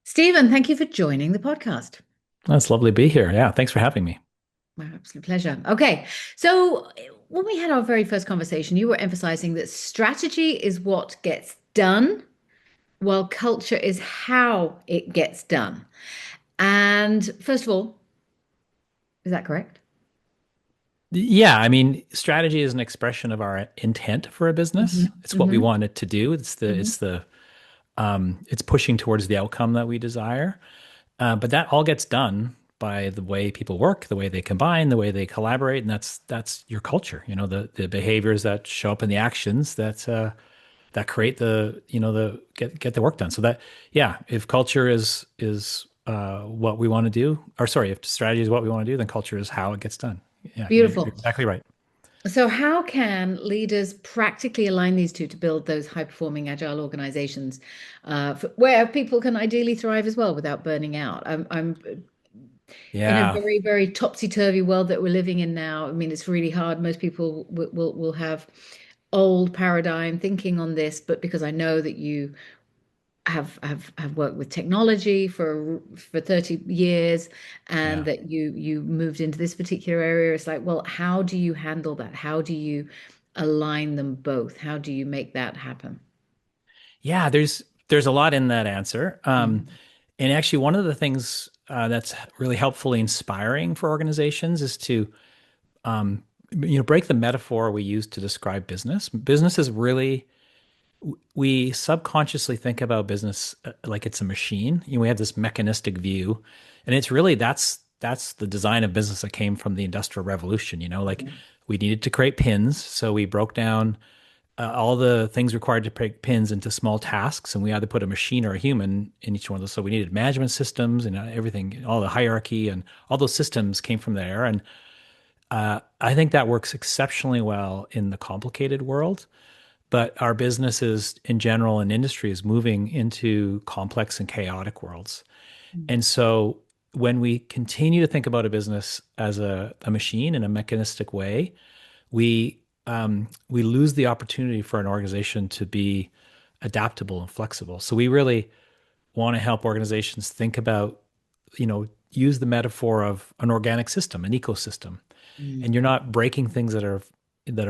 Stephen, thank you for joining the podcast. That's lovely to be here. Yeah, thanks for having me. My absolute pleasure. Okay, so when we had our very first conversation, you were emphasizing that strategy is what gets done, while culture is how it gets done. And first of all, is that correct? Yeah, I mean, strategy is an expression of our intent for a business. Hmm. It's what we Hmm. want it to do. It's pushing towards the outcome that we desire. But that all gets done by the way people work, the way they combine, the way they collaborate, and that's your culture. You know, the behaviors that show up in the actions that create the get the work done. So that yeah, if culture is what we want to do, or sorry, if strategy is what we want to do, then culture is how it gets done. Yeah, you're Beautiful. exactly right. So, how can leaders practically align these two to build those high-performing agile organizations where people can ideally thrive as well without burning out? I'm in a Yeah. very, very topsy-turvy world that we're living in now. I mean, it's really hard. Most people will have old paradigm thinking on this, but because I know that you have worked with technology for 30 years and Yeah. that you moved into this particular area, it's like, well, how do you handle that? How do you align them both? How do you make that happen? Yeah, there's a lot in that answer. Mhm. And actually, one of the things that's really helpfully inspiring for organizations is to break the metaphor we use to describe business. Business is really we subconsciously think about business like it's a machine. You know, we have this mechanistic view, and it's really that's the design of business that came from the Industrial Revolution. You know, like we needed to create pins, so we broke down all the things required to break pins into small tasks, and we had to put a machine or a human in each one of those. So we needed management systems and everything, all the hierarchy and all those systems came from there. And I think that works exceptionally well in the complicated world. But our businesses in general and industry is moving into complex and chaotic worlds. And so when we continue to think about a business as a machine in a mechanistic way, we lose the opportunity for an organization to be adaptable and flexible. So we really want to help organizations think about, use the metaphor of an organic system, an ecosystem, and you're Mm. not breaking things that are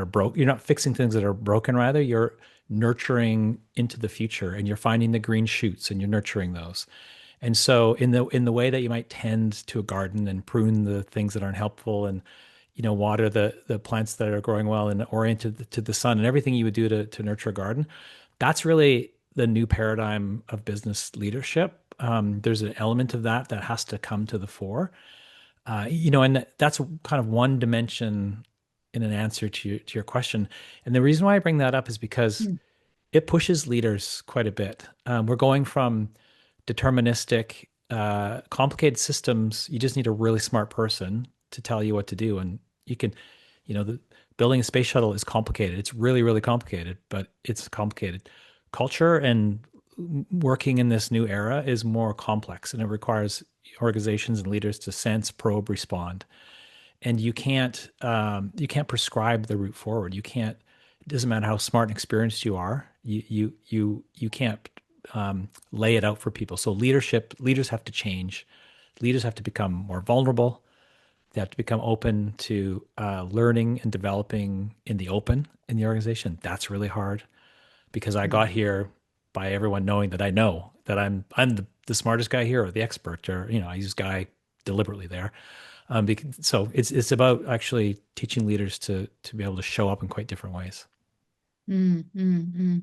broke. You're not fixing things that are broken. Rather, you're nurturing into the future, and you're finding the green shoots, and you're nurturing those. And so, in the way that you might tend to a garden and prune the things that aren't helpful, and water the plants that are growing well and oriented to the sun, and everything you would do to nurture a garden, that's really the new paradigm of business leadership. There's an element of that has to come to the fore. And that's kind of one dimension in an answer to your question. And the reason why I bring that up is because Mm. it pushes leaders quite a bit. We're going from deterministic, complicated systems. You just need a really smart person to tell you what to do. And you can, building a space shuttle is complicated. It's really, really complicated, but it's complicated. Culture and working in this new era is more complex, and it requires organizations and leaders to sense, probe, respond. And you can't prescribe the route forward. You can't. It doesn't matter how smart and experienced you are. You can't lay it out for people. So leaders have to change. Leaders have to become more vulnerable. They have to become open to learning and developing in the open in the organization. That's really hard because I got here by everyone knowing that I know that I'm the smartest guy here or the expert or I use guy deliberately there. So it's about actually teaching leaders to be able to show up in quite different ways. Mm, mm, mm.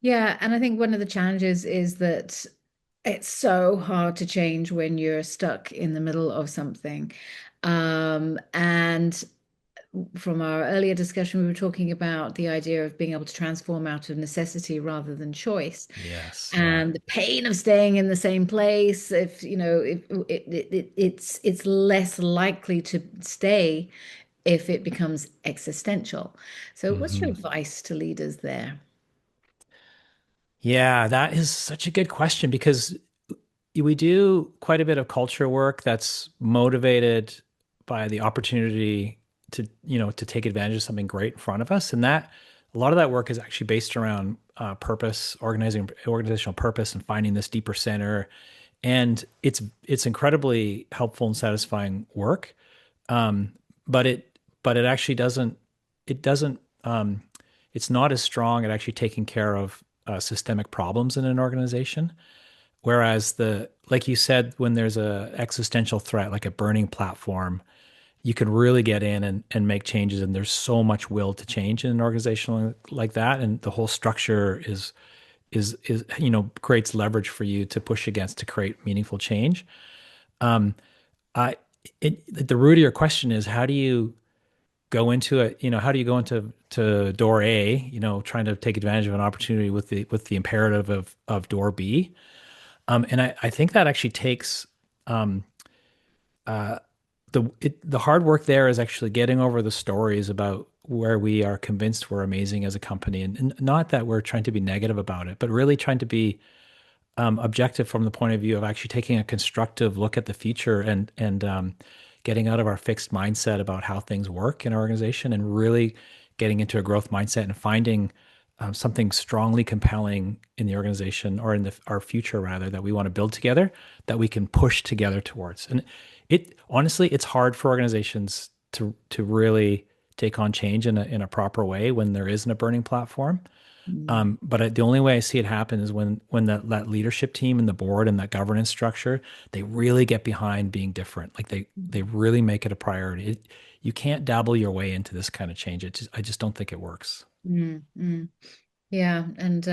Yeah, and I think one of the challenges is that it's so hard to change when you're stuck in the middle of something. And from our earlier discussion, we were talking about the idea of being able to transform out of necessity rather than choice, Yes, yeah. and the pain of staying in the same place. If you know, if it's less likely to stay if it becomes existential. So, what's your hmm advice to leaders there? Yeah, that is such a good question because we do quite a bit of culture work that's motivated by the opportunity to take advantage of something great in front of us. And that a lot of that work is actually based around purpose, organizational purpose, and finding this deeper center and it's incredibly helpful and satisfying work. Um, but it actually doesn't it's not as strong at actually taking care of systemic problems in an organization. Whereas like you said, when there's a existential threat, like a burning platform, you can really get in and make changes. And there's so much will to change in an organization like that. And the whole structure is, creates leverage for you to push against to create meaningful change. Um, I, the root of your question is how do you go into it? How do you go into door A, trying to take advantage of an opportunity with the imperative of door B? And I think that actually takes um, uh, the hard work there is actually getting over the stories about where we are convinced we're amazing as a company, and not that we're trying to be negative about it, but really trying to be objective from the point of view of actually taking a constructive look at the future and getting out of our fixed mindset about how things work in our organization and really getting into a growth mindset and finding something strongly compelling in the organization or in our future rather that we want to build together that we can push together towards. And it honestly, it's hard for organizations to really take on change in a proper way when there isn't a burning platform. Mm, But the only way I see it happen is when that leadership team and the board and that governance structure, they really get behind being different. Like they really make it a priority. You can't dabble your way into this kind of change. I just don't think it works. mm, mm. Yeah, and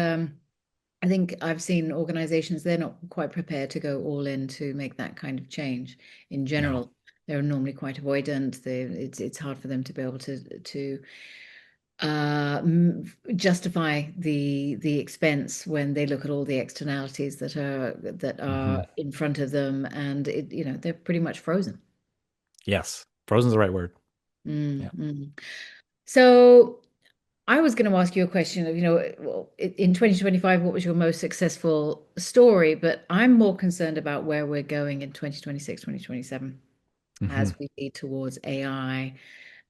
I think I've seen organizations, they're not quite prepared to go all in to make that kind of change in No. general. They're normally quite avoidant. It's hard for them to be able to justify the expense when they look at all the externalities that are Hmm. in front of them, and they're pretty much frozen. Yes. Frozen's the right word. Mm, Yeah. mm. So I was going to ask you a question of, well, in 2025, what was your most successful story? But I'm more concerned about where we're going in 2026, 2027, Hmm. as we lead towards AI,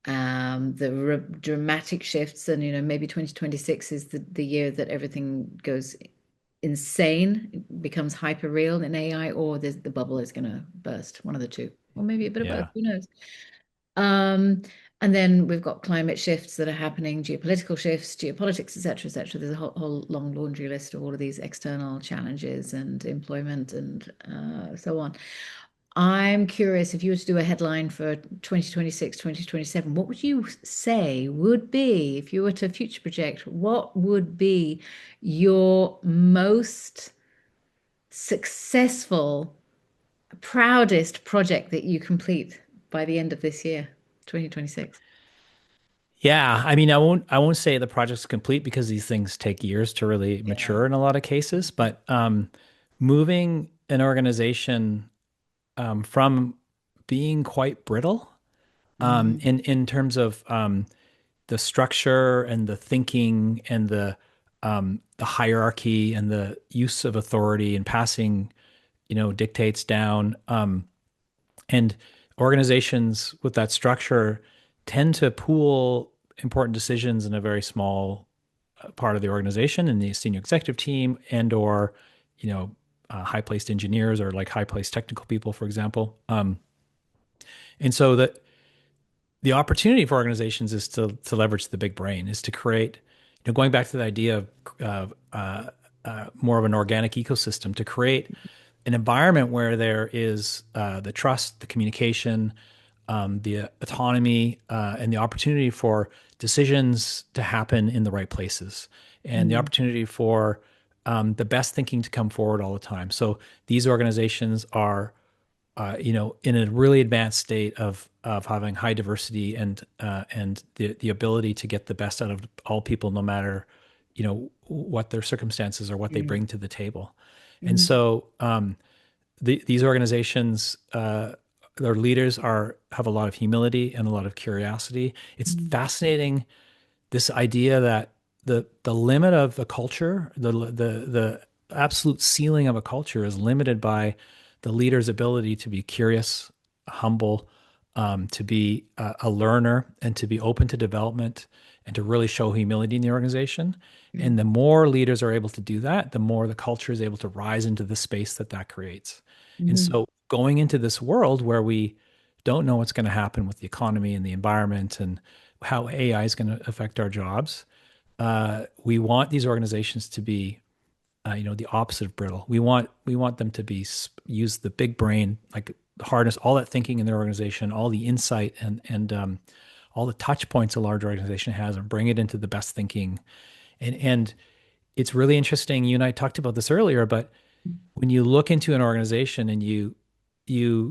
the dramatic shifts. And, maybe 2026 is the year that everything goes insane, it becomes hyper real in AI, or the bubble is going to burst, one of the two, or maybe a bit of both, Yeah. who knows? Um, and then we've got climate shifts that are happening, geopolitical shifts, geopolitics, et cetera, et cetera. There's a whole long laundry list of all of these external challenges and employment and so on. I'm curious if you were to do a headline for 2026, 2027, what would you say would be, if you were to future project, what would be your most successful, proudest project that you complete by the end of this year, 2026? Yeah, I mean, I won't say the project's complete because these things take years to really Yeah. mature in a lot of cases, but moving an organization from being quite brittle Mm, in terms of the structure and the thinking and the hierarchy and the use of authority and passing, dictates down. And organizations with that structure tend to pool important decisions in a very small part of the organization in the senior executive team and or high-placed engineers or like high-placed technical people, for example. And so the opportunity for organizations is to leverage the big brain, is to create, going back to the idea of more of an organic ecosystem, to create an environment where there is the trust, the communication, the autonomy, and the opportunity for decisions to happen in the right places, and the mm, opportunity for the best thinking to come forward all the time. So these organizations are in a really advanced state of having high diversity and the ability to get the best out of all people, no matter what their circumstances or what they mm, bring to the table. And mm, so these organizations, their leaders have a lot of humility and a lot of curiosity. It's mm, fascinating, this idea that the limit of a culture, the absolute ceiling of a culture is limited by the leader's ability to be curious, humble, to be a learner, and to be open to development, and to really show humility in the organization. mm, And the more leaders are able to do that, the more the culture is able to rise into the space that creates. And Mhm. so going into this world where we don't know what's going to happen with the economy and the environment and how AI is going to affect our jobs, we want these organizations to be, the opposite of brittle. We want them to be use the big brain, like harness all that thinking in their organization, all the insight and all the touch points a large organization has, and bring it into the best thinking. And it's really interesting. You and I talked about this earlier, but when you look into an organization and you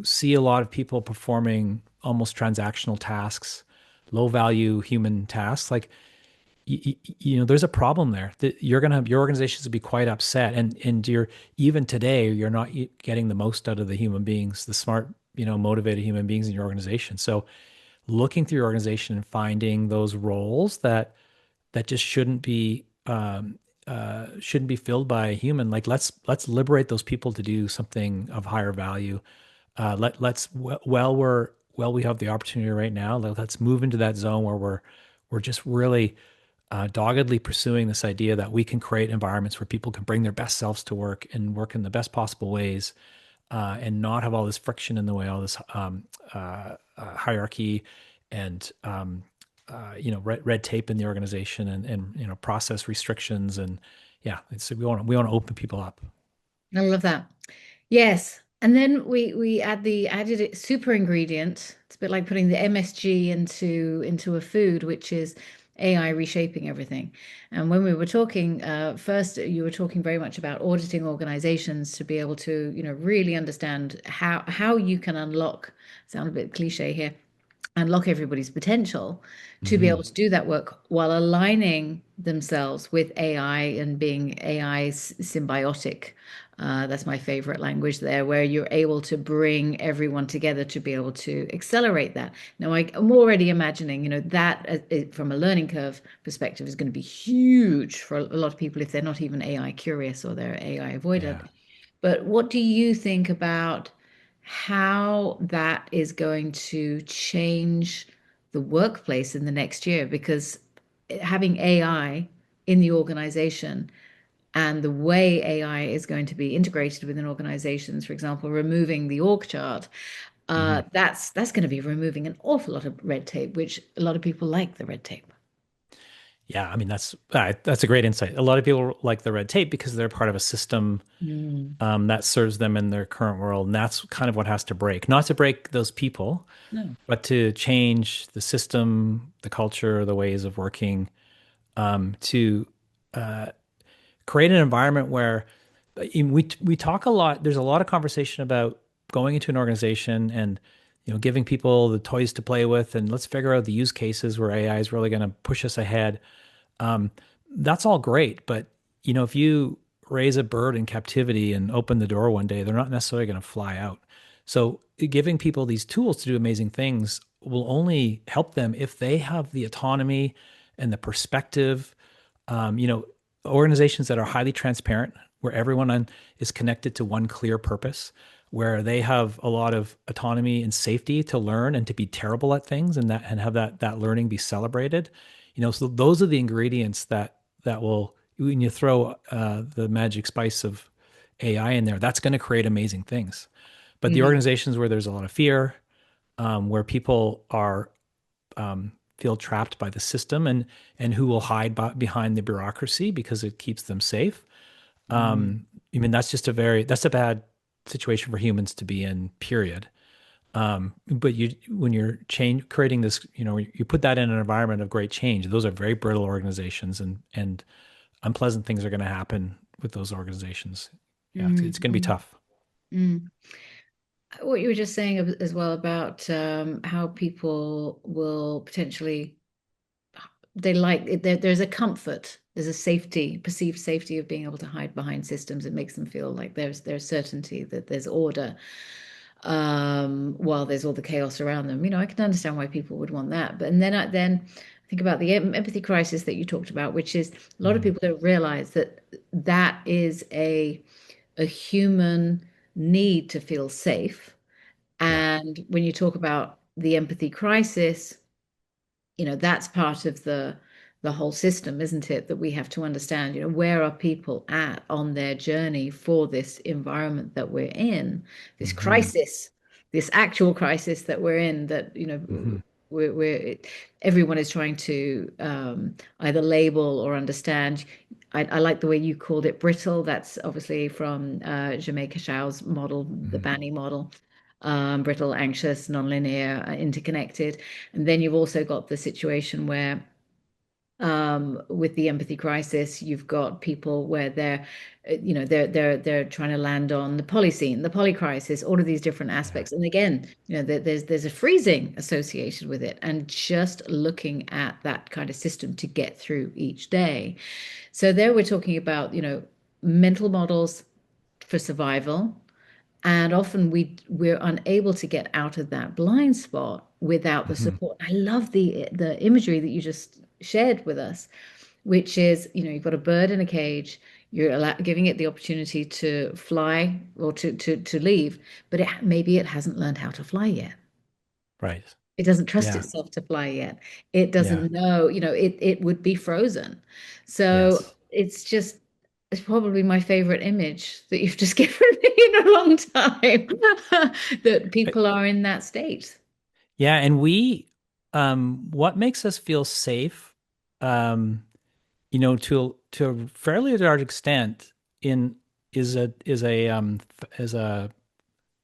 see a lot of people performing almost transactional tasks, low value human tasks, like there's a problem there that your organizations will be quite upset, and you're even today you're not getting the most out of the human beings, the smart, motivated human beings in your organization. So looking through your organization and finding those roles that just shouldn't be filled by a human. Like let's liberate those people to do something of higher value. Let's while we have the opportunity right now, let's move into that zone where we're just really doggedly pursuing this idea that we can create environments where people can bring their best selves to work and work in the best possible ways, and not have all this friction in the way, all this hierarchy and red tape in the organization, and process restrictions. And yeah, we want to open people up. I love that. Yes. And then we add the added super ingredient. It's a bit like putting the MSG into a food, which is AI reshaping everything. And when we were talking, first you were talking very much about auditing organizations to be able to, really understand how you can unlock, sound a bit cliche here, unlock everybody's potential to be able Hmm. to do that work while aligning themselves with AI and being AI symbiotic. That's my favorite language there, where you're able to bring everyone together to be able to accelerate that. Now, I'm already imagining, that from a learning curve perspective is going to be huge for a lot of people if they're not even AI curious or they're AI avoidant. Yeah. But what do you think about how that is going to change the workplace in the next year? Because having AI in the organization and the way AI is going to be integrated within organizations, for example, removing the org chart, Hmm. that's going to be removing an awful lot of red tape, which a lot of people like the red tape. Yeah, I mean that's a great insight. A lot of people like the red tape because they're part of a system Mm. that serves them in their current world, and that's kind of what has to break. Not to break those people, No. but to change the system, the culture, the ways of working, to create an environment where we talk a lot. There's a lot of conversation about going into an organization and giving people the toys to play with, and let's figure out the use cases where AI is really going to push us ahead. Um, that's all great, but if you raise a bird in captivity and open the door one day, they're not necessarily going to fly out. So giving people these tools to do amazing things will only help them if they have the autonomy and the perspective. Um, you know, Organizations that are highly transparent, where is connected to one clear purpose, where they have a lot of autonomy and safety to learn and to be terrible at things, and have that learning be celebrated. So those are the ingredients that will, when you throw the magic spice of AI in there, that's going to create amazing things. But the Mm. organizations where there's a lot of fear, where people are feel trapped by the system, and who will hide behind the bureaucracy because it keeps them safe. Mm. I mean, that's a bad situation for humans to be in, period. But when you're creating this, you put that in an environment of great change. Those are very brittle organizations, and unpleasant things are going to happen with those organizations. Yeah, it's going to be Mm. tough. Mm. What you were just saying as well about how people will potentially there's a comfort, there's a safety, perceived safety of being able to hide behind systems. It makes them feel like there's certainty that there's order, while there's all the chaos around them. I can understand why people would want that. But and then I think about the empathy crisis that you talked about, which is a lot of Mhm. people don't realize that that is a human need to feel safe. Yeah. And when you talk about the empathy crisis, that's part of the whole system, isn't it? That we have to understand, where are people at on their journey for this environment that we're in, this Hmm. crisis, this actual crisis that we're in, that, Hmm. we're everyone is trying to either label or understand. I like the way you called it brittle. That's obviously from Jamaica Shao's model, the Hmm. Banny model. Brittle, anxious, nonlinear, interconnected. And then you've also got the situation where with the empathy crisis, you've got people where they're trying to land on the polyscene, the polycrisis, all of these different Yeah. aspects. And again, there's a freezing associated with it, and just looking at that kind of system to get through each day. So there we're talking about, mental models for survival, and often we're unable to get out of that blind spot without the Hmm. support. I love the imagery that you just shared with us, which is, you've got a bird in a cage, giving it the opportunity to fly or to leave, but maybe it hasn't learned how to fly yet. Right. It doesn't trust Yeah. itself to fly yet. It Yeah. doesn't know, it would be frozen. So Yes. it's probably my favorite image that you've just given me in a long time, that I- people are in that state. Yeah, and what makes us feel safe, um, to a fairly large extent, in is a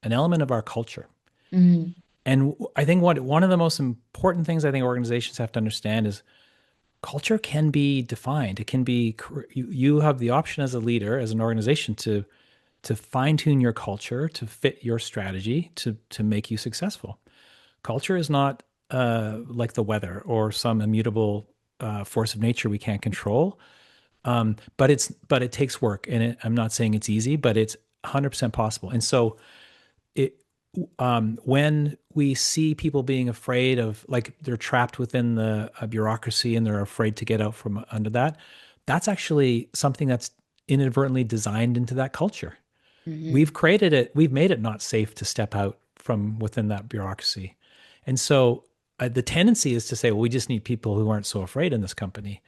an element of our culture. Mm, And I think one of the most important things I think organizations have to understand is culture can be defined. It can be you have the option as a leader, as an organization, to fine tune your culture to fit your strategy to make you successful. Culture is not like the weather or some immutable force of nature we can't control. But it takes work, and I'm not saying it's easy, but it's 100% possible. And so it when we see people being afraid of, like, they're trapped within the bureaucracy and they're afraid to get out from under that, that's actually something that's inadvertently designed into that culture. hmm We've made it not safe to step out from within that bureaucracy. And so the tendency is to say, well, we just need people who aren't so afraid in this company.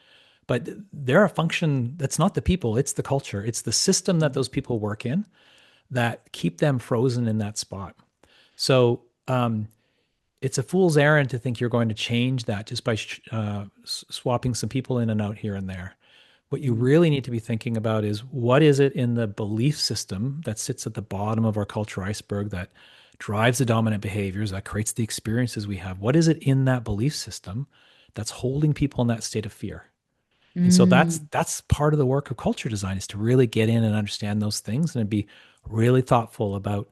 But they're a function that's not the people, it's the culture, it's the system that those people work in that keep them frozen in that spot. So it's a fool's errand to think you're going to change that just by swapping some people in and out here and there. What you really need to be thinking about is, what is it in the belief system that sits at the bottom of our culture iceberg that drives the dominant behaviors, that creates the experiences we have? What is it in that belief system that's holding people in that state of fear? And so mm that's part of the work of culture design, is to really get in and understand those things and be really thoughtful about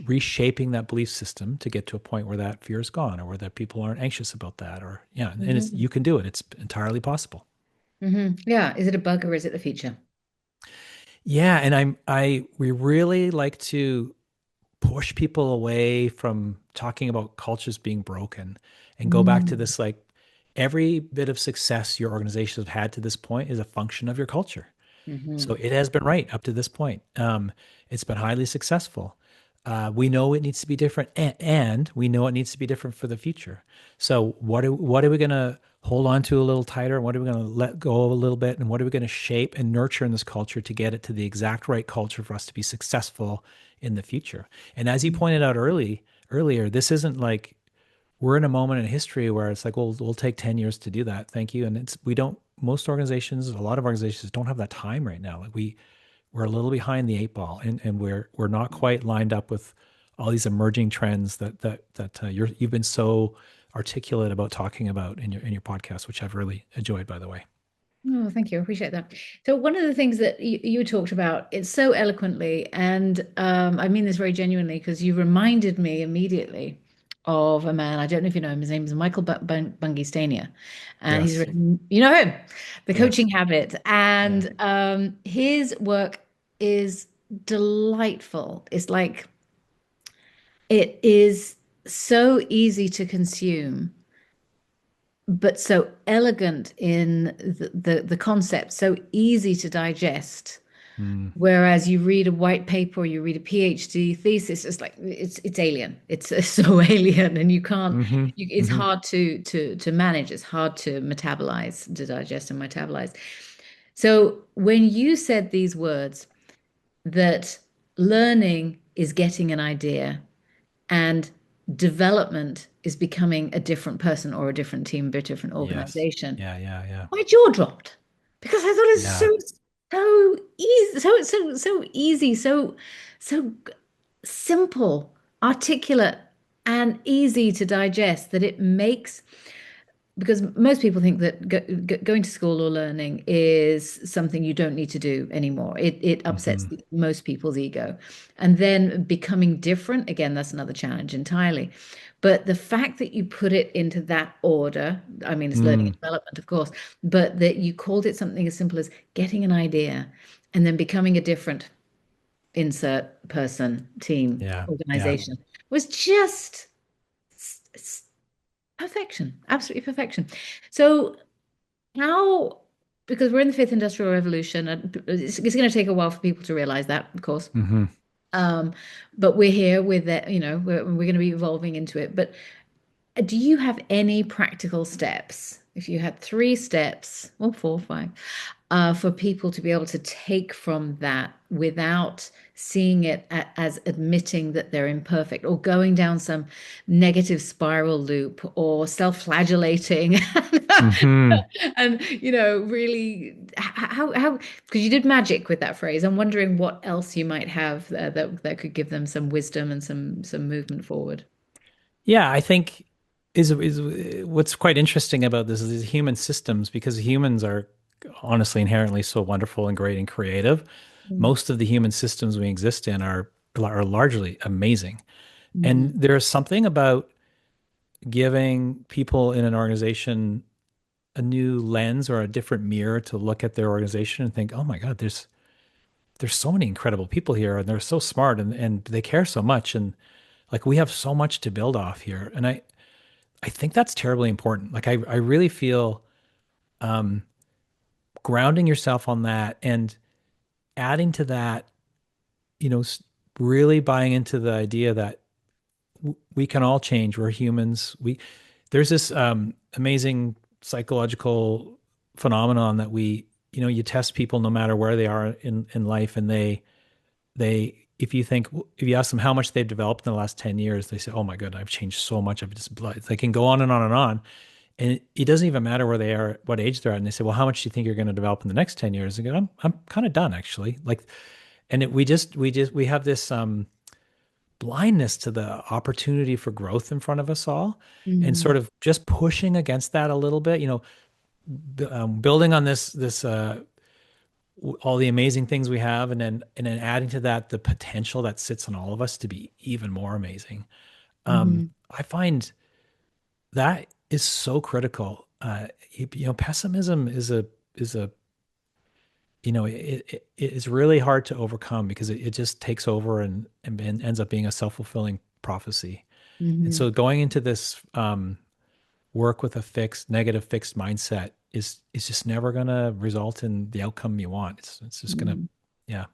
reshaping that belief system to get to a point where that fear is gone, or where that people aren't anxious about that, or yeah, and hmm you can do it. It's entirely possible. Yeah. Is it a bug or is it the feature? Yeah, and we really like to push people away from talking about cultures being broken and go back to Mm-hmm. this, like, every bit of success your organization has had to this point is a function of your culture. So it has been right up to this point. It's been highly successful. We know it needs to be different, and we know it needs to be different for the future. So what are we going to hold on to a little tighter? And what are we going to let go of a little bit? And what are we going to shape and nurture in this culture to get it to the exact right culture for us to be successful in the future? And as you pointed out earlier, this isn't like we're in a moment in history where it's like, well, we'll take 10 years to do that. Thank you. And we don't, most organizations, a lot of organizations don't have that time right now. Like we're a little behind the eight ball, and we're not quite lined up with all these emerging trends that you've been so articulate about talking about in your podcast, which I've really enjoyed, by the way. Oh, thank you. I appreciate that. So one of the things that you talked about, it's so eloquently, and I mean this very genuinely, because you reminded me immediately of a man. I don't know if you know him. His name is Michael Bungistania, and he's Yes. written, you know him, The Yes. Coaching Habit, Yeah. and his work is delightful. It's like it is so easy to consume, but so elegant in the concept, so easy to digest. Mm. Whereas you read a white paper or you read a PhD thesis, it's like it's alien. It's so alien, and you can't. Hmm. It's Hmm. hard to manage. It's hard to metabolize, to digest and metabolize. So when you said these words, that learning is getting an idea and development is becoming a different person or a different team, a different Yes. organization, Yeah, yeah, yeah. my jaw dropped because I thought it's Yeah. so easy, so easy, so simple, articulate, and easy to digest that it makes because most people think that going to school or learning is something you don't need to do anymore. It upsets Hmm. most people's ego. And then becoming different, again, that's another challenge entirely. But the fact that you put it into that order, I mean, it's learning Mm. and development, of course, but that you called it something as simple as getting an idea and then becoming a different insert person, team, Yeah. Yeah. organization was just perfection, absolutely perfection. So how, because we're in the fifth industrial revolution, and it's going to take a while for people to realize that, of course. Hmm. Um, but we're here with that, we're going to be evolving into it. But do you have any practical steps? If you had three steps, or four, five, for people to be able to take from that without seeing it as admitting that they're imperfect or going down some negative spiral loop or self-flagellating Hmm. and really how because you did magic with that phrase. I'm wondering what else you might have that could give them some wisdom and some movement forward. Yeah, I think is what's quite interesting about this is these human systems because humans are honestly inherently so wonderful and great and creative. Mm. Most of the human systems we exist in are largely amazing. And Mhm. there's something about giving people in an organization a new lens or a different mirror to look at their organization and think, "Oh my God, there's so many incredible people here and they're so smart and they care so much and like we have so much to build off here." And I think that's terribly important. Like I really feel um, grounding yourself on that and adding to that, you know, really buying into the idea that we can all change. We're humans. There's this amazing psychological phenomenon that you test people no matter where they are in life, and if you ask them how much they've developed in the last 10 years, they say, "Oh my God, I've changed so much. I've just blood." They can go on and on and on. And it doesn't even matter where they are, what age they're at. And they say, "Well, how much do you think you're going to develop in the next 10 years?" And go, I'm kind of done actually. Like, and we have this blindness to the opportunity for growth in front of us all, and Mhm. sort of just pushing against that a little bit. Building on all the amazing things we have, and then adding to that the potential that sits in all of us to be even more amazing. Mhm. I find that is so critical. Pessimism is a it is really hard to overcome because it just takes over and ends up being a self-fulfilling prophecy. And Mhm. so going into this work with a fixed mindset is just never going to result in the outcome you want. It's just going to, Mhm. yeah.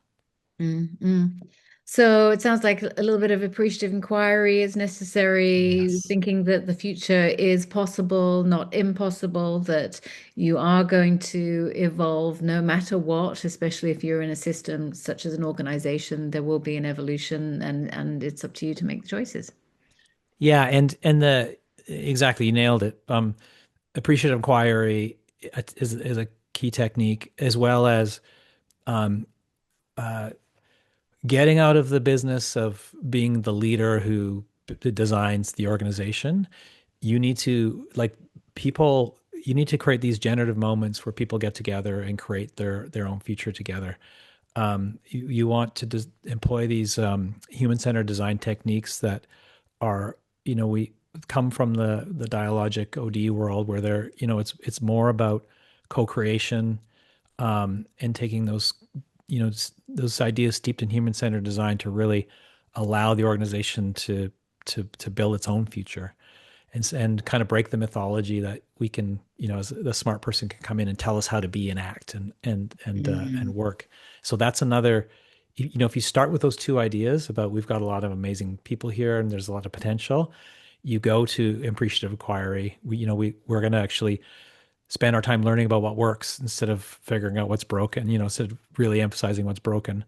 Mm-mm. So it sounds like a little bit of appreciative inquiry is necessary, Yes. thinking that the future is possible, not impossible, that you are going to evolve no matter what, especially if you're in a system such as an organization, there will be an evolution and it's up to you to make the choices. Yeah, and the exactly, you nailed it. Appreciative inquiry is a key technique, as well as um, uh, getting out of the business of being the leader who designs the organization. You need to people. You need to create these generative moments where people get together and create their own future together. You want to employ these human-centered design techniques that are, we come from the dialogic OD world where it's more about co-creation, and taking those ideas steeped in human-centered design to really allow the organization to build its own future. and kind of break the mythology that we can, as the smart person can come in and tell us how to be and act and Mm. work. So that's another, if you start with those two ideas about we've got a lot of amazing people here and there's a lot of potential, you go to appreciative inquiry. We're going to actually spend our time learning about what works instead of figuring out what's broken, instead of really emphasizing what's broken.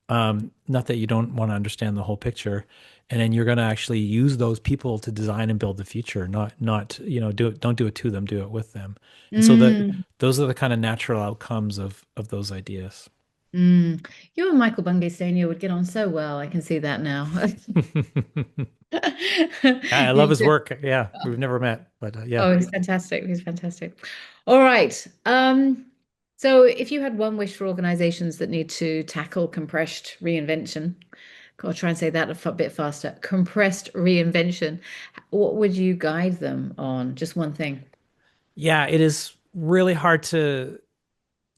Not that you don't want to understand the whole picture. And then you're going to actually use those people to design and build the future, not, don't do it to them, do it with them. And so Mm. those are the kind of natural outcomes of those ideas. Mm. You and Michael Bungay Senior would get on so well. I can see that now. I love You his two. work. Yeah, we've never met, but yeah. Oh, he's fantastic. He's fantastic. All right. So if you had one wish for organizations that need to tackle compressed reinvention, I'll try and say that bit faster. Compressed reinvention. What would you guide them on? Just one thing. Yeah, it is really hard to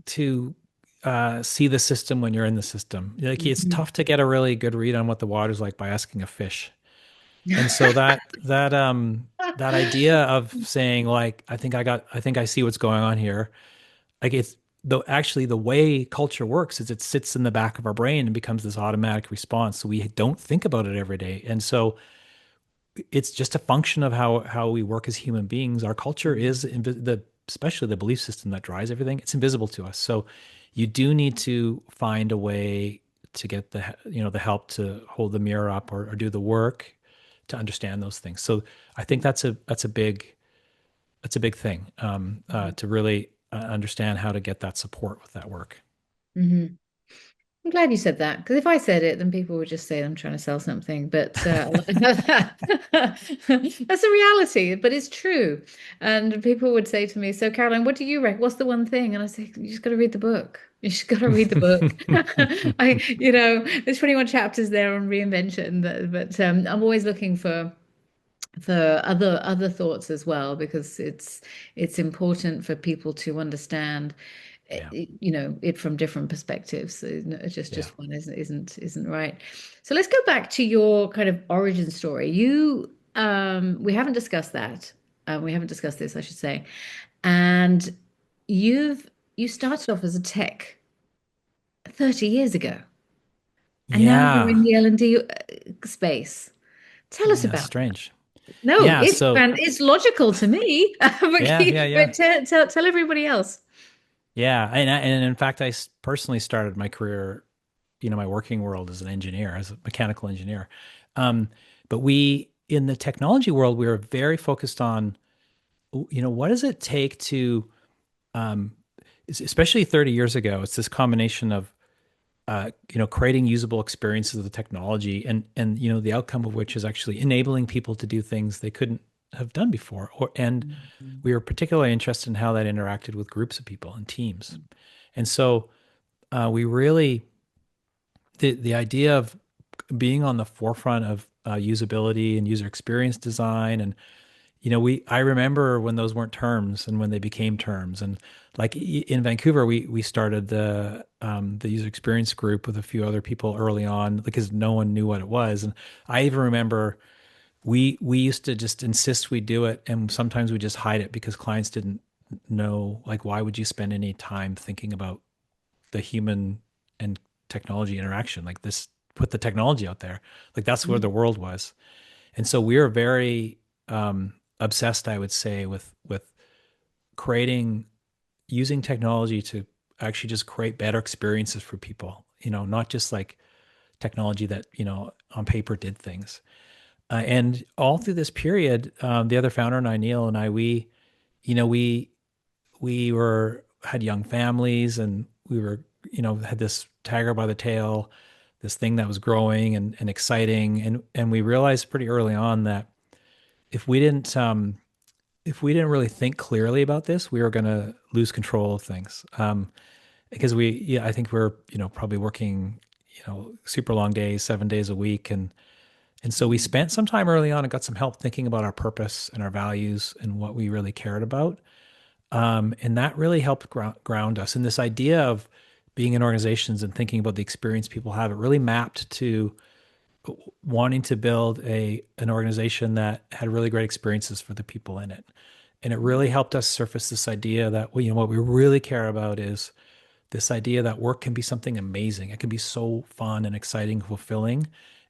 see the system when you're in the system. Like it's Mhm. tough to get a really good read on what the water's like by asking a fish. And so that idea of saying like I think I see what's going on here. Like it's though actually the way culture works is it sits in the back of our brain and becomes this automatic response. So we don't think about it every day. And so it's just a function of how we work as human beings. Our culture is especially the belief system that drives everything. It's invisible to us. So you do need to find a way to get the help to hold the mirror up or do the work to understand those things. So I think that's a big thing to really understand how to get that support with that work. Mhm. I'm glad you said that because if I said it, then people would just say I'm trying to sell something. But that's a reality, but it's true. And people would say to me, "So, Caroline, what do you reckon? What's the one thing?" And I say, "You just got to read the book. You just got to read the book." There's 21 chapters there on reinvention, but I'm always looking for other thoughts as well because it's important for people to understand Yeah, it from different perspectives. So, yeah, just one isn't right. So let's go back to your kind of origin story. We haven't discussed that. We haven't discussed this, I should say. And you started off as a tech 30 years ago, and now you're in yeah, the L&D space. Tell us yeah. about that. Strange. No, Yeah. So it's logical to me, yeah, yeah, yeah. but tell everybody else. Yeah, and in fact, personally started my career, my working world as an engineer, as a mechanical engineer. Um, but we in the technology world, we were very focused on, what does it take to, um, especially 30 years ago, it's this combination of, creating usable experiences of the technology and the outcome of which is actually enabling people to do things they couldn't have done before, and Mhm. we were particularly interested in how that interacted with groups of people and teams. And so we really the idea of being on the forefront of usability and user experience design, and we I remember when those weren't terms and when they became terms, and like in Vancouver we started the user experience group with a few other people early on because no one knew what it was, and I even remember we used to just insist we do it, and sometimes we just hide it because clients didn't know, like, why would you spend any time thinking about the human and technology interaction, like this, put the technology out there, like that's where the world was. And so we are very obsessed, I would say, with creating, using technology to actually just create better experiences for people, not just like technology that on paper did things. And all through this period, the other founder and I, Neil and I, we you know we were had young families, and we were had this tiger by the tail, this thing that was growing and exciting, and we realized pretty early on that if we didn't really think clearly about this, we were going to lose control of things, because I think we're probably working super long days, 7 days a week, and so we spent some time early on and got some help thinking about our purpose and our values and what we really cared about. And that really helped ground us. And this idea of being in organizations and thinking about the experience people have, it really mapped to wanting to build an organization that had really great experiences for the people in it. And it really helped us surface this idea that, well, what we really care about is this idea that work can be something amazing. It can be so fun and exciting, fulfilling.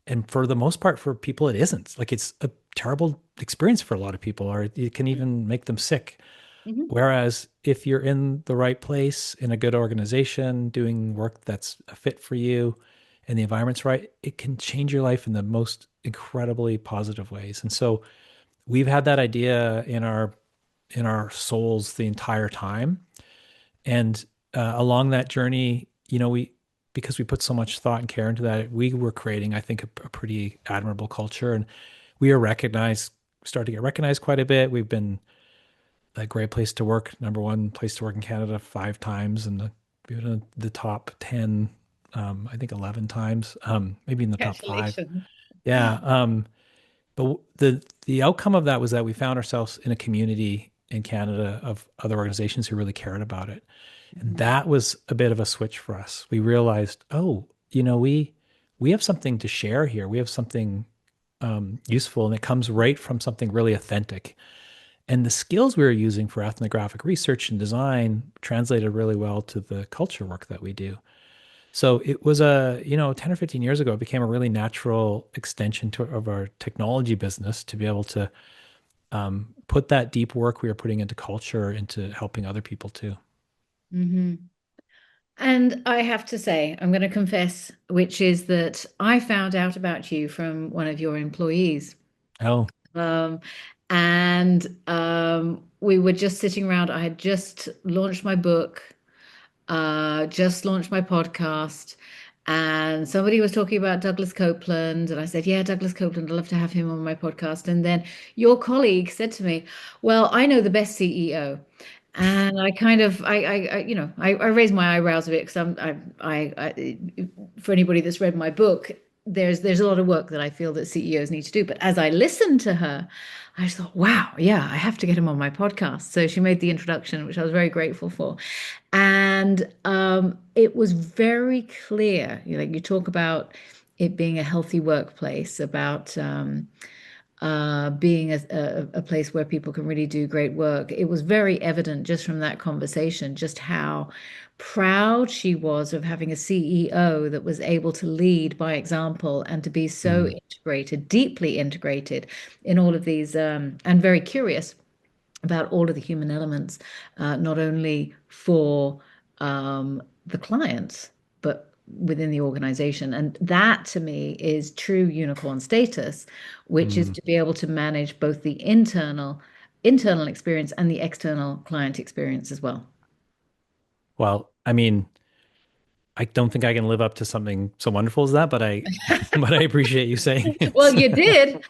And for the most part, for people, it isn't. Like it's a terrible experience for a lot of people, or it can even make them sick. Mhm. Whereas if you're in the right place, in a good organization, doing work that's a fit for you, and the environment's right, it can change your life in the most incredibly positive ways. And so we've had that idea in our souls the entire time. And along that journey, we because we put so much thought and care into that, we were creating, I think, a pretty admirable culture, and we are recognized, started to get recognized quite a bit. We've been a great place to work, number one place to work in Canada 5 times, and we've been in the top 10, I think 11 times, maybe in the top five. Congratulations. Yeah. But the outcome of that was that we found ourselves in a community in Canada of other organizations who really cared about it. And Mhm. that was a bit of a switch for us. We realized, oh, we have something to share here. We have something useful, and it comes right from something really authentic. And the skills we were using for ethnographic research and design translated really well to the culture work that we do. So it was 10 or 15 years ago, it became a really natural extension of our technology business to be able to put that deep work we were putting into culture into helping other people too. Mhm. And I have to say, I'm going to confess, which is that I found out about you from one of your employees. Oh, Um, and we were just sitting around. I had just launched my book, just launched my podcast, and somebody was talking about Douglas Copeland. And I said, yeah, Douglas Copeland, I'd love to have him on my podcast. And then your colleague said to me, well, I know the best CEO. And I kind of, I raised my eyebrows a bit because for anybody that's read my book, there's a lot of work that I feel that CEOs need to do. But as I listened to her, I just thought, wow, yeah, I have to get him on my podcast. So she made the introduction, which I was very grateful for. And it was very clear, you talk about it being a healthy workplace, about being a place where people can really do great work. It was very evident just from that conversation, just how proud she was of having a CEO that was able to lead by example and to be so mm, integrated, deeply integrated in all of these, and very curious about all of the human elements, not only for the clients, but within the organization. And that to me is true unicorn status, which is mm. to be able to manage both the internal experience and the external client experience as well. Well, I mean, I don't think I can live up to something so wonderful as that, but but I appreciate you saying Well, it. you did.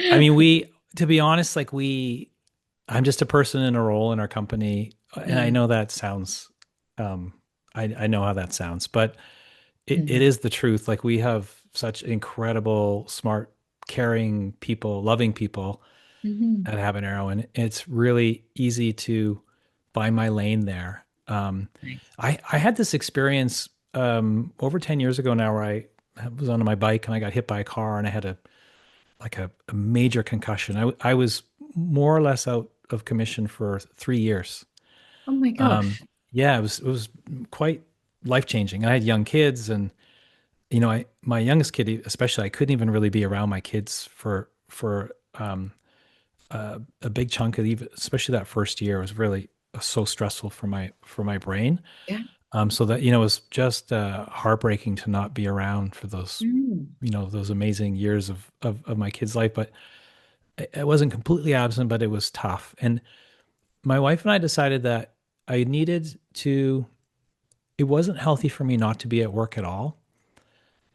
I mean, to be honest, I'm just a person in a role in our company, and I Mm, know that sounds, um, I know how that sounds, but it mhm, is the truth. Like we have such incredible, smart, caring people, loving people mhm. at Habanero, and it's really easy to find my lane there. Nice. I had this experience over 10 years ago now where I was on my bike and I got hit by a car and I had a major concussion. I was more or less out of commission for 3 years. Oh my Um, gosh. yeah, it was quite life changing. I had young kids, and I my youngest kid especially, I couldn't even really be around my kids for a big chunk of even, especially that first year was really so stressful for my brain. Yeah. So that it was just heartbreaking to not be around for those Mm, those amazing years of my kid's life. But I wasn't completely absent, but it was tough. And my wife and I decided that I needed to. It wasn't healthy for me not to be at work at all.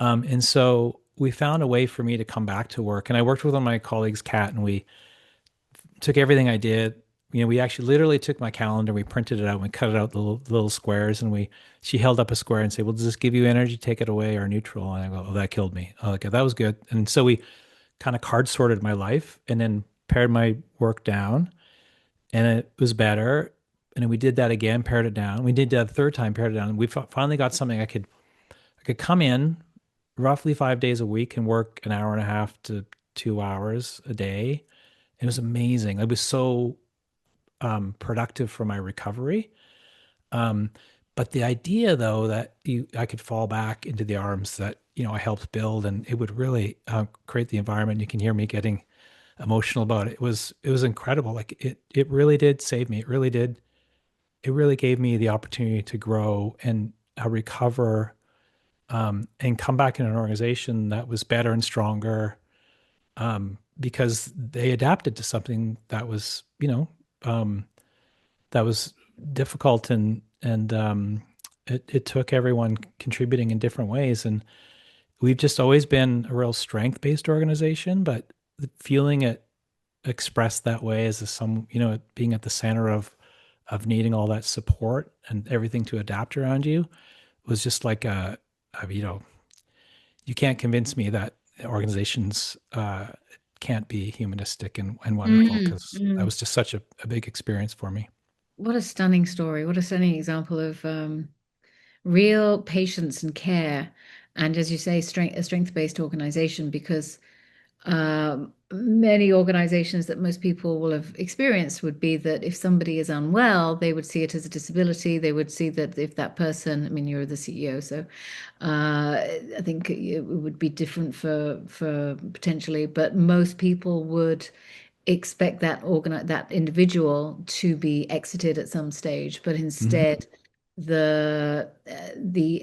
And so we found a way for me to come back to work. And I worked with one of my colleagues, Kat, and we took everything I did. We actually literally took my calendar, we printed it out, and we cut it out the little squares, and she held up a square and said, "Well, does this give you energy? Take it away or neutral?" And I go, "Oh, that killed me." Oh, okay, that was good. And so we kind of card sorted my life and then pared my work down, and it was better. And then we did that again, pared it down. We did that a third time, pared it down. And we finally got something I could come in. roughly 5 days a week and work an hour and a half to 2 hours a day. It was amazing. It was so productive for my recovery. Um, but the idea, though, that I could fall back into the arms that I helped build, and it would really create the environment. You can hear me getting emotional about it. It was incredible. Like it really did save me. It really did. It really gave me the opportunity to grow and recover, and come back in an organization that was better and stronger, because they adapted to something that was, that was difficult, and it took everyone contributing in different ways. And we've just always been a real strength-based organization, but feeling it expressed that way as being at the center of needing all that support and everything to adapt around you was just like you can't convince me that organizations can't be humanistic and wonderful, Mm, because that mm. was just such a big experience for me. What a stunning story. What a stunning example of real patience and care. And as you say, a strength-based organization, because many organizations that most people will have experienced would be that if somebody is unwell, they would see it as a disability. They would see that if that person, I mean, you're the CEO, so I think it would be different for potentially, but most people would expect that individual to be exited at some stage, but Hmm. instead the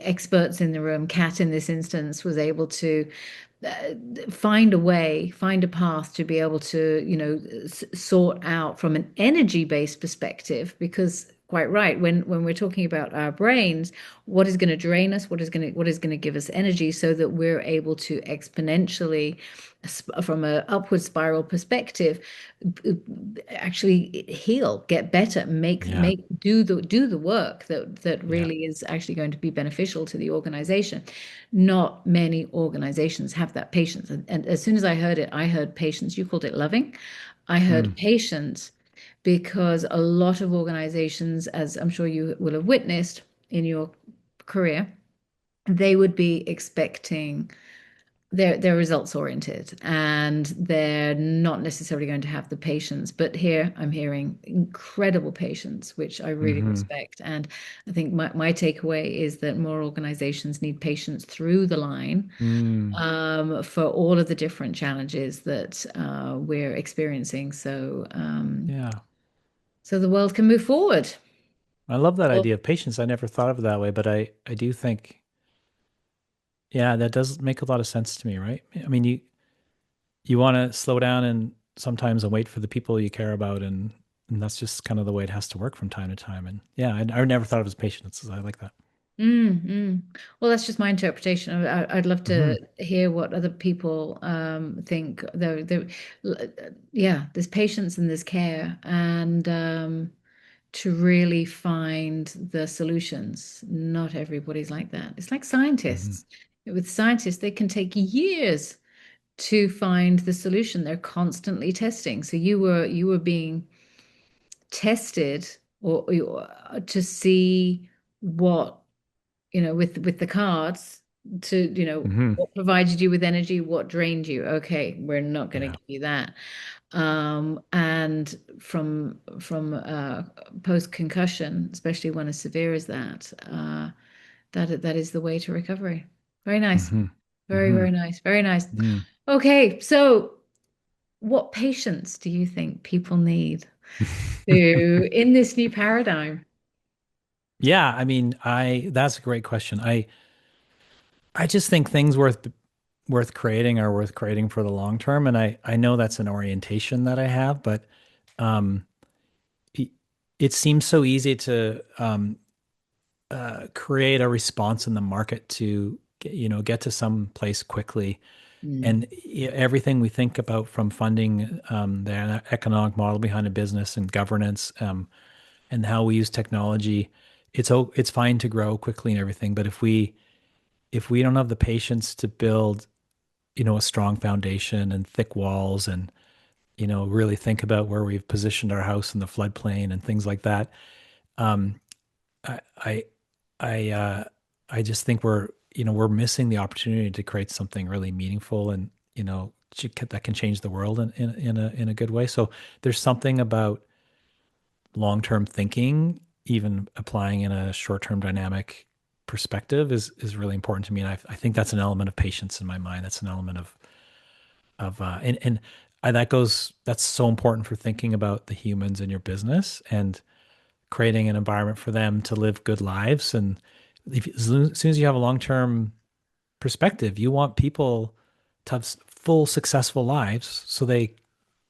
experts in the room, Kat in this instance, was able to uh, find a way, find a path to be able to, sort out from an energy-based perspective, because quite right, when we're talking about our brains, what is going to drain us, what is going to give us energy so that we're able to exponentially, from an upward spiral perspective, actually heal, get better, make Yeah. make do the work that Yeah. really is actually going to be beneficial to the organization. Not many organizations have that patience. And as soon as I heard it, I heard patience. You called it loving. I heard Mm. patience, because a lot of organizations, as I'm sure you will have witnessed in your career, they would be expecting, they're results oriented, and they're not necessarily going to have the patience. But here I'm hearing incredible patience, which I really Hmm. respect. And I think my takeaway is that more organizations need patience through the line, Mm. for all of the different challenges that we're experiencing. Yeah. So the world can move forward. I love that Well, idea of patience. I never thought of it that way, but I do think, yeah, that does make a lot of sense to me, right? I mean, you want to slow down and sometimes and wait for the people you care about, and that's just kind of the way it has to work from time to time. And yeah, I never thought of it as patience. I like that. mm. Well, that's just my interpretation. I'd love Hmm. to hear what other people think. Yeah, there's patience and there's care, and to really find the solutions. Not everybody's like that. It's like Hmm. scientists. With scientists, they can take years to find the solution. They're constantly testing. So you were being tested, or to see what, with the cards, to, Hmm. what provided you with energy, what drained you. Okay, we're not going to Yeah. give you that. And from post concussion, especially when as severe as that, that is the way to recovery. Very nice. Hmm. Very, Hmm. very nice. Very nice. Mm. Okay, so what patience do you think people need to in this new paradigm? Yeah, I mean, I that's a great question. I just think things worth creating are worth creating for the long term, and I know that's an orientation that I have, but um, it, it seems so easy to create a response in the market to get to some place quickly, Mm, and everything we think about, from funding, the economic model behind a business, and governance, and how we use technology, it's fine to grow quickly and everything, but if we don't have the patience to build a strong foundation and thick walls, and really think about where we've positioned our house in the floodplain and things like that. um I I I, uh, I just think we're we're missing the opportunity to create something really meaningful and, that can change the world in a good way. So there's something about long-term thinking, even applying in a short-term dynamic perspective is really important to me. And I think that's an element of patience in my mind. That's an element of that's so important for thinking about the humans in your business and creating an environment for them to live good lives. And as soon as you have a long-term perspective, you want people to have full successful lives. So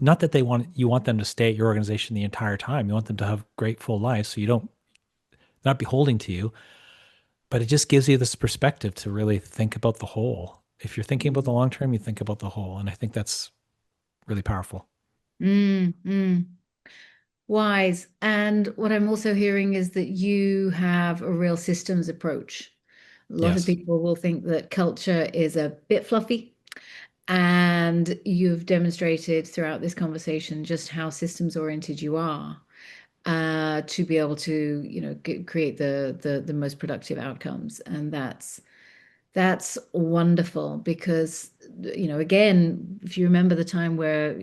not that you want them to stay at your organization the entire time. You want them to have great full lives. So you don't, not beholding to you, but it just gives you this perspective to really think about the whole. If you're thinking about the long term, you think about the whole. And I think that's really powerful. Mm, mm. Wise. And what I'm also hearing is that you have a real systems approach. A lot of Yes. people will think that culture is a bit fluffy, and you've demonstrated throughout this conversation just how systems oriented you are, to be able to, create the most productive outcomes. And that's wonderful because, again, if you remember the time where,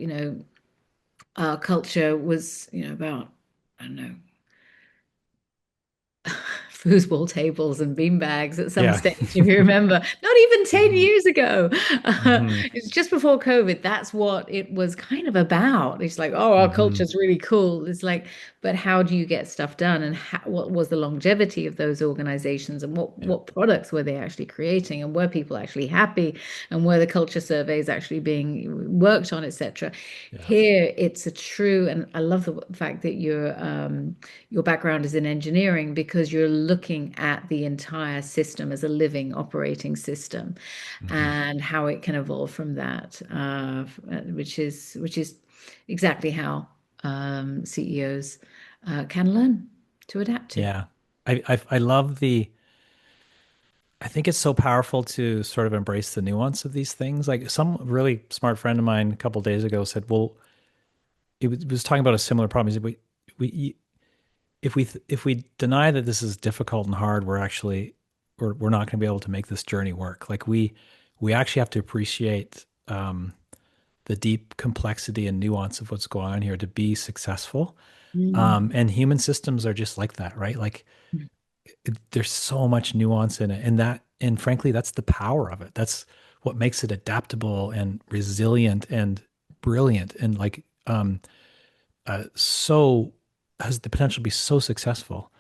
our culture was, about, I don't know, foosball tables and beanbags at some Yeah. stage, if you remember, not even 10 hmm years ago. hmm It's just before COVID. That's what it was kind of about. It's like, oh, our hmm culture's really cool. It's like, but how do you get stuff done? And what was the longevity of those organizations, and Yeah. what products were they actually creating? And were people actually happy? And were the culture surveys actually being worked on, etc.? Yeah. Here, it's a true, and I love the fact that your background is in engineering because you're looking at the entire system as a living operating system hmm and how it can evolve from that, which is exactly how CEOs can learn to adapt to. Yeah. I love I think it's so powerful to sort of embrace the nuance of these things. Like some really smart friend of mine a couple of days ago said, well, it was talking about a similar problem. He said, we if we deny that this is difficult and hard, we're not going to be able to make this journey work. Like we actually have to appreciate the deep complexity and nuance of what's going on here to be successful. Mm, And human systems are just like that, right? Like there's so much nuance in it, and frankly, that's the power of it. That's what makes it adaptable and resilient and brilliant, and like so has the potential to be so successful.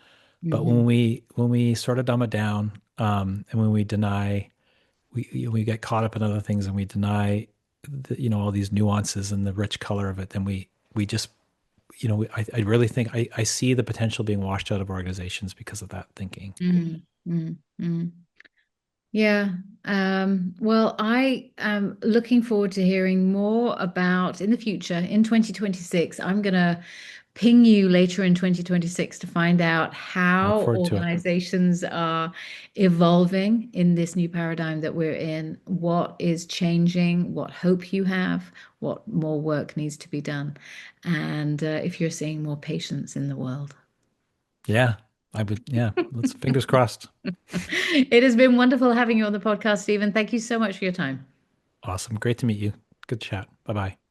But mhm, when we sort of dumb it down, and when we get caught up in other things and we deny all these nuances and the rich color of it, then we just I really think I see the potential being washed out of organizations because of that thinking. mm, mm, mm. Yeah. Well, I am looking forward to hearing more about in the future in 2026. I'm going to ping you later in 2026 to find out I look how forward to it. organizations are evolving in this new paradigm that we're in, what is changing, what hope you have, what more work needs to be done, and if you're seeing more patience in the world. Yeah, I would. Yeah, let's fingers crossed. It has been wonderful having you on the podcast, Stephen. Thank you so much for your time. Awesome. Great to meet you. Good chat. Bye bye.